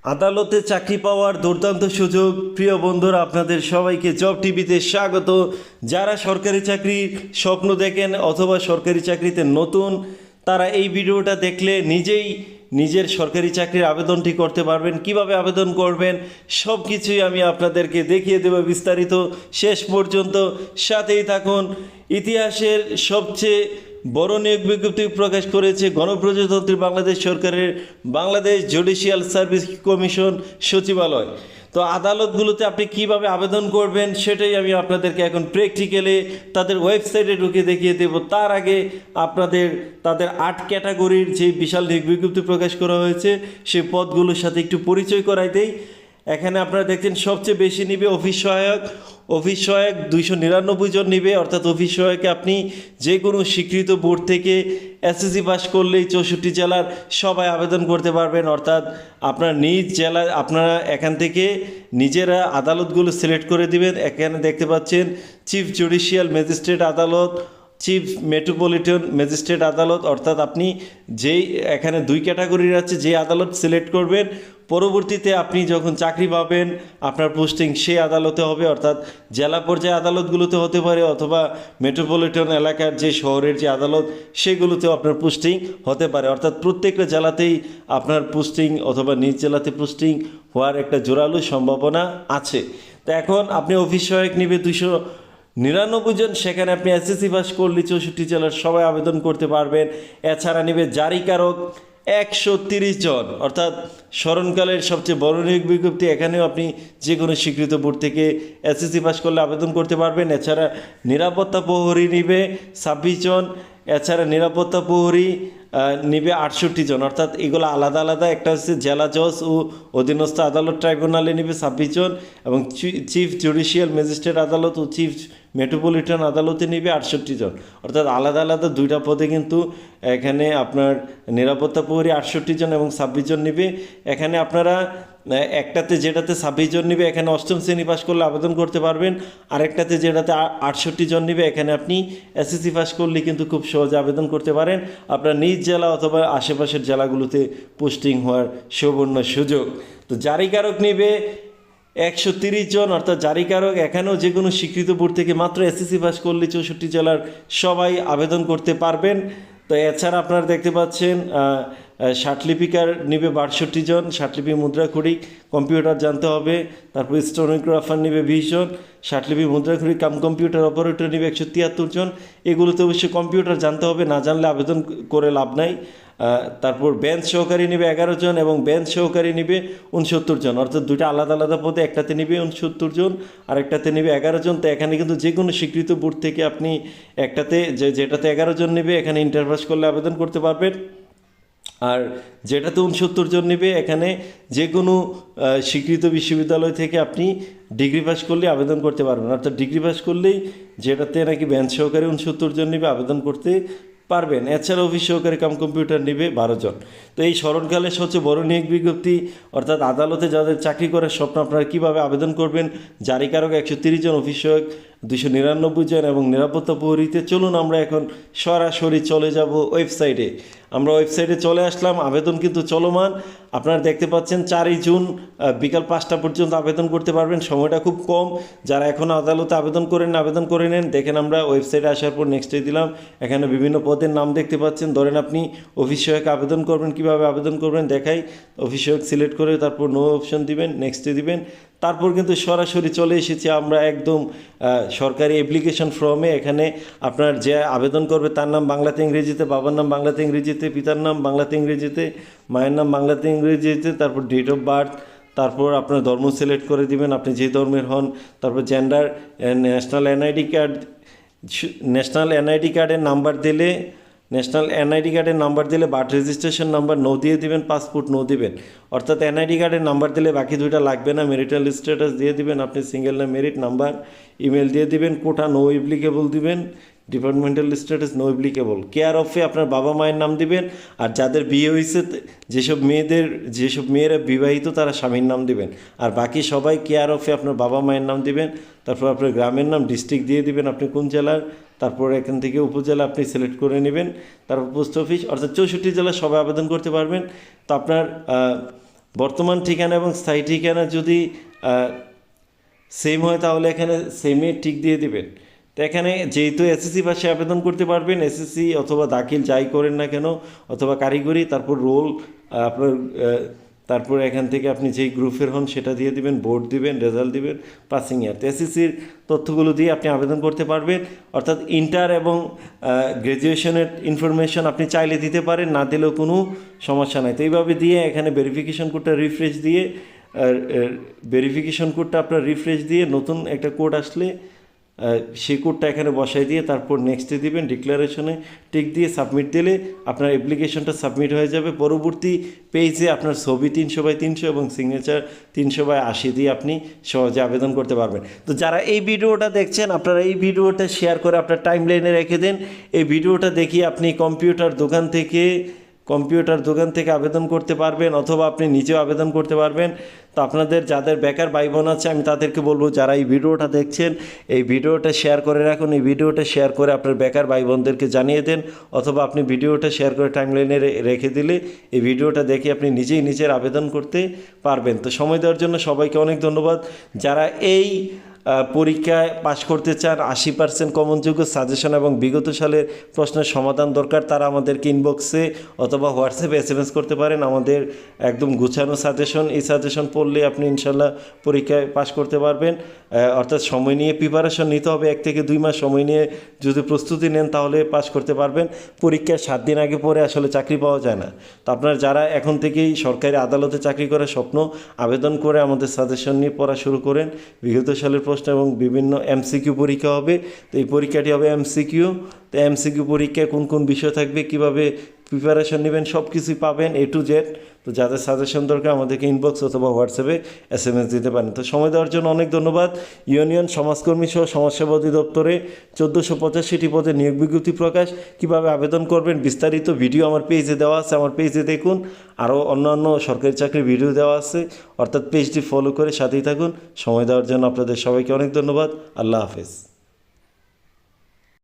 আদালতে চাকরি পাওয়ার দুর্দান্ত সুযোগ। প্রিয় বন্ধুরা, আপনাদের সবাইকে জব টিভিতে স্বাগত। যারা সরকারি চাকরির স্বপ্ন দেখেন অথবা সরকারি চাকরিতে নতুন, তারা এই ভিডিওটা দেখলে নিজেই নিজের সরকারি চাকরির আবেদনটি করতে পারবেন। কিভাবে আবেদন করবেন সব কিছুই আমি আপনাদেরকে দেখিয়ে দেব বিস্তারিত। শেষ পর্যন্ত সাথেই থাকুন। ইতিহাসের সবচেয়ে বড় নিয়োগ বিজ্ঞপ্তি প্রকাশ করেছে গণপ্রজাতন্ত্রী বাংলাদেশ সরকারের বাংলাদেশ জুডিশিয়াল সার্ভিস কমিশন সচিবালয়। তো আদালতগুলোতে আপনি কিভাবে আবেদন করবেন সেটাই আমি আপনাদেরকে এখন প্র্যাকটিক্যালে তাদের ওয়েবসাইটে ঢুকে দেখিয়ে দেব। তার আগে তাদের 8 ক্যাটাগরির যে বিশাল নিয়োগ বিজ্ঞপ্তি প্রকাশ করা হয়েছে সেই পদগুলোর সাথে একটু পরিচয় করাই দেই। এখানে আপনারা দেখছেন সবচেয়ে বেশি নিবে অফিস সহায়ক। 299 জন নিবে, অর্থাৎ অফিস সহায়কে আপনি যে কোনো স্বীকৃত বোর্ড থেকে এসএসসি পাস করলেই 64 জেলার সবাই আবেদন করতে পারবেন। অর্থাৎ আপনার নিজ জেলায় আপনারা এখান থেকে নিজেরা আদালতগুলো সিলেক্ট করে দিবেন। এখানে দেখতে পাচ্ছেন চিফ জুডিশিয়াল ম্যাজিস্ট্রেট আদালত, চিফ মেট্রোপলিটন ম্যাজিস্ট্রেট আদালত। অর্থাৎ আপনি যেই এখানে 2 ক্যাটাগরির আছে, যে আদালত সিলেক্ট করবেন পরবর্তীতে আপনি যখন চাকরি পাবেন আপনার পোস্টিং সেই আদালতে হবে। অর্থাৎ জেলা পর্যায়ে আদালতগুলোতে হতে পারে অথবা মেট্রোপলিটন এলাকার যে শহরের যে আদালত সেগুলোতেও আপনার পোস্টিং হতে পারে। অর্থাৎ প্রত্যেকটা জেলাতেই আপনার পোস্টিং অথবা নিজ জেলাতে পোস্টিং হওয়ার একটা জোরালো সম্ভাবনা আছে। তো এখন আপনি অফিস সহায়ক নিবে 299 জন, সেখানে আপনি এসএসসি পাস করলে 64 জেলার সবাই আবেদন করতে পারবেন। এছাড়া নিবে জারিকারক 130 জন, অর্থাৎ স্মরণকালের সবচেয়ে বড় নিয়োগ বিজ্ঞপ্তি। এখানেও আপনি যে কোনো স্বীকৃত বোর্ড থেকে এসএসসি পাস করলে আবেদন করতে পারবেন। এছাড়া নিরাপত্তা প্রহরী নিবে 26 জন। এছাড়া নিরাপত্তা প্রহরী নিবে 68 জন, অর্থাৎ এগুলো আলাদা আলাদা। একটা হচ্ছে জেলা জজ ও অধীনস্থ আদালত ট্রাইব্যুনালে নিবে 26 জন এবং চিফ জুডিশিয়াল ম্যাজিস্ট্রেট আদালত ও চিফ মেট্রোপলিটন আদালতে নিবে 68 জন। অর্থাৎ আলাদা আলাদা 2টা পদে কিন্তু এখানে আপনার নিরাপত্তা প্রহরী 68 জন এবং 26 জন নিবে। এখানে আপনারা একটাতে যেটাতে 26 জন নিবে এখানে 8ম শ্রেণী পাস করলে আবেদন করতে পারবেন। আরেকটাতে যেটাতে 68 জন নিবে এখানে আপনি এসএসসি পাস করলে কিন্তু খুব সহজে আবেদন করতে পারেন। আপনার নিজ জেলা অথবা আশেপাশের জেলাগুলোতে পোস্টিং হওয়ার সুবর্ণ সুযোগ। তো জারিকারক নিবে 130 জন, অর্থাৎ জারিকারক এখানেও যে কোনো স্বীকৃত বোর্ড থেকে মাত্র এসএসসি পাস করলে 64 জেলার সবাই আবেদন করতে পারবেন। তো এছাড়া আপনারা দেখতে পাচ্ছেন ষাটলিপিকার নিবে 62 জন, ষাটলিপি মুদ্রাখড়ি কম্পিউটার জানতে হবে। তারপর স্টেনোগ্রাফার নিবে 20 জন, ষাটলিপি মুদ্রাখড়ি কাম কম্পিউটার অপারেটর নিবে 173 জন। এগুলোতে অবশ্যই কম্পিউটার জানতে হবে, না জানলে আবেদন করে লাভ নাই। তারপর বেঞ্চ সহকারী নিবে 11 জন এবং বেঞ্চ সহকারী নিবে 69 জন, অর্থাৎ 2টা আলাদা আলাদা পদে, একটাতে নিবে 69 জন আর একটাতে নিবে 11 জন। তো এখানে কিন্তু যে কোনো স্বীকৃত বোর্ড থেকে আপনি একটাতে যেটাতে 11 জন নিবে এখানে ইন্টার পাস করলে আবেদন করতে পারবেন। আর যেটাতে 69 জন নেবে এখানে যে কোনো স্বীকৃত বিশ্ববিদ্যালয় থেকে আপনি ডিগ্রি পাস করলে আবেদন করতে পারবেন। অর্থাৎ ডিগ্রি পাস করলেই যেটাতে নাকি বেঞ্চ সহকারী 69 জন নেবে আবেদন করতে পারবেন। এছাড়া অফিস সহকারী কাম কম্পিউটার নেবে 12 জন। তো এই স্মরণকালের সবচেয়ে বড় নিয়োগ বিজ্ঞপ্তি, অর্থাৎ আদালতে যাদের চাকরি করার স্বপ্ন আপনারা কীভাবে আবেদন করবেন। জারিকারক 130 জন, অফিস সহায়ক 299 জন এবং নিরাপত্তা প্রহরীতে। চলুন আমরা এখন সরাসরি চলে যাব ওয়েবসাইটে। আমরা ওয়েবসাইটে চলে আসলাম, আবেদন কিন্তু চলমান। আপনারা দেখতে পাচ্ছেন 4 জুন বিকাল 5টা পর্যন্ত আবেদন করতে পারবেন, সময়টা খুব কম। যারা এখনও আদালতে আবেদন করে নেন। দেখেন আমরা ওয়েবসাইটে আসার পর নেক্সটে দিলাম, এখানে বিভিন্ন পদের নাম দেখতে পাচ্ছেন। ধরেন আপনি অফিস সহায়ক আবেদন করবেন, কীভাবে আবেদন করবেন দেখাই। অফিস সহায়ক সিলেক্ট করে তারপর নো অপশন দিবেন, নেক্সটে দিবেন। তারপর কিন্তু সরাসরি চলে এসেছি আমরা একদম সরকারি অ্যাপ্লিকেশন ফর্মে। এখানে আপনার যে আবেদন করবে তার নাম বাংলাতে ইংরেজিতে, বাবার নাম বাংলাতে ইংরেজিতে, পিতার নাম বাংলাতে ইংরেজিতে, মায়ের নাম বাংলাতে ইংরেজিতে, তারপর ডেট অফ বার্থ, তারপর আপনার ধর্ম সিলেক্ট করে দিবেন আপনি যে ধর্মের হন, তারপর জেন্ডার, ন্যাশনাল এনআইডি কার্ডের নাম্বার দিলে বার্থ রেজিস্ট্রেশন নাম্বার নো দিয়ে দিবেন, পাসপোর্ট নো দিবেন। অর্থাৎ এনআইডি কার্ডের নাম্বার দিলে বাকি 2টা লাগবে না। মেরিটাল স্ট্যাটাস দিয়ে দিবেন, আপনি সিঙ্গেল না মেরিট, নাম্বার, ইমেল দিয়ে দিবেন, কোটা নো অ্যাপ্লিকেবল দিবেন, departmental status no applicable. Care অফে আপনার বাবা মায়ের নাম দিবেন। আর যাদের বিয়ে হয়েছে, যেসব মেয়েরা বিবাহিত তারা স্বামীর নাম দিবেন। আর বাকি সবাই কেয়ার অফে আপনার বাবা মায়ের নাম দিবেন। তারপর আপনার গ্রামের নাম, ডিস্ট্রিক্ট দিয়ে দিবেন আপনি কোন জেলার। তারপর এখান থেকে উপজেলা আপনি সিলেক্ট করে নেবেন। তারপর পোস্ট অফিস, অর্থাৎ 64 জেলায় সবাই আবেদন করতে পারবেন। তো আপনার বর্তমান ঠিকানা এবং স্থায়ী ঠিকানা যদি সেম হয় তাহলে এখানে সেমে টিক দিয়ে দিবেন। তো এখানে যেহেতু এসএসসি পাশে আবেদন করতে পারবেন, এসএসসি অথবা দাখিল যাই করেন না কেন, অথবা কারিগরি, তারপর রোল আপনার তারপর এখান থেকে আপনি যেই গ্রুপের হন সেটা দিয়ে দিবেন, বোর্ড দিবেন, রেজাল্ট দিবেন, পাসিং ইয়ার। তো এসএসসির তথ্যগুলো দিয়ে আপনি আবেদন করতে পারবেন। অর্থাৎ ইন্টার এবং গ্র্যাজুয়েশনের ইনফরমেশন আপনি চাইলে দিতে পারেন, না দিলেও কোনো সমস্যা নাই। তো এইভাবে দিয়ে এখানে ভেরিফিকেশন কোডটা রিফ্রেশ দিয়ে ভেরিফিকেশন কোডটা আপনার রিফ্রেশ দিয়ে নতুন একটা কোড আসলে সেই কোডটা এখানে বসাই দিয়ে তারপর নেক্সটে দিবেন, ডিক্লারেশনে টিক দিয়ে সাবমিট দিলে আপনার অ্যাপ্লিকেশনটা সাবমিট হয়ে যাবে। পরবর্তী পেজে আপনার ছবি 300x300 এবং সিগনেচার 300x80 দিয়ে আপনি সহজে আবেদন করতে পারবেন। তো যারা এই ভিডিওটা দেখছেন, আপনারা এই ভিডিওটা শেয়ার করে আপনার টাইম লাইনে রেখে দেন। এই ভিডিওটা দেখিয়ে আপনি কম্পিউটার দোকান থেকে আবেদন করতে পারবেন, অথবা আপনি নিজেও আবেদন করতে পারবেন। তো আপনাদের যাদের বেকার ভাই বোন আছে, আমি তাদেরকে বলবো যারা এই ভিডিওটা দেখছেন, এই ভিডিওটা শেয়ার করে রাখুন। এই ভিডিওটা শেয়ার করে আপনার বেকার ভাই বোনদেরকে জানিয়ে দেন, অথবা আপনি ভিডিওটা শেয়ার করে টাইমলাইনে রেখে দিলে এই ভিডিওটা দেখে আপনি নিজের আবেদন করতে পারবেন। তো সময় দেওয়ার জন্য সবাইকে অনেক ধন্যবাদ। যারা এই পরীক্ষায় পাশ করতে চান, 80% কমনযোগ্য সাজেশন এবং বিগত সালের প্রশ্নের সমাধান দরকার, তারা আমাদেরকে ইনবক্সে অথবা হোয়াটসঅ্যাপে SMS করতে পারেন। আমাদের একদম গুছানো সাজেশন, এই সাজেশন পড়লে আপনি ইনশাল্লাহ পরীক্ষায় পাশ করতে পারবেন। অর্থাৎ সময় নিয়ে প্রিপারেশন নিতে হবে, 1 থেকে 2 মাস সময় নিয়ে যদি প্রস্তুতি নেন তাহলে পাশ করতে পারবেন। পরীক্ষার 7 দিন আগে পরে আসলে চাকরি পাওয়া যায় না। তো আপনার যারা এখন থেকেই সরকারি আদালতে চাকরি করার স্বপ্ন, আবেদন করে আমাদের সাজেশন নিয়ে পড়া শুরু করেন। বিগত সালের প্রশ্ন এবং বিভিন্ন MCQ পরীক্ষা হবে। তো এই পরীক্ষাটি হবে MCQ। তো MCQ পরীক্ষায় কোন কোন বিষয় থাকবে, কিভাবে প্রিপারেশন নেবেন, সব কিছুই পাবেন A to Z। তো যাদের সাজেশন দরকার আমাদেরকে ইনবক্স অথবা হোয়াটসঅ্যাপে SMS দিতে পারেন। তো সময় দেওয়ার জন্য অনেক ধন্যবাদ। ইউনিয়ন সমাজকর্মী সহ সমাজসেবা অধিদপ্তরে 1485টি পদে নিয়োগ বিজ্ঞপ্তি প্রকাশ। কিভাবে আবেদন করবেন বিস্তারিত ভিডিও আমার পেজে দেওয়া আছে, আমার পেজে দেখুন। আরও অন্যান্য সরকারি চাকরির ভিডিও দেওয়া আছে, অর্থাৎ পেজটি ফলো করে সাথেই থাকুন। সময় দেওয়ার জন্য আপনাদের সবাইকে অনেক ধন্যবাদ। আল্লাহ হাফেজ।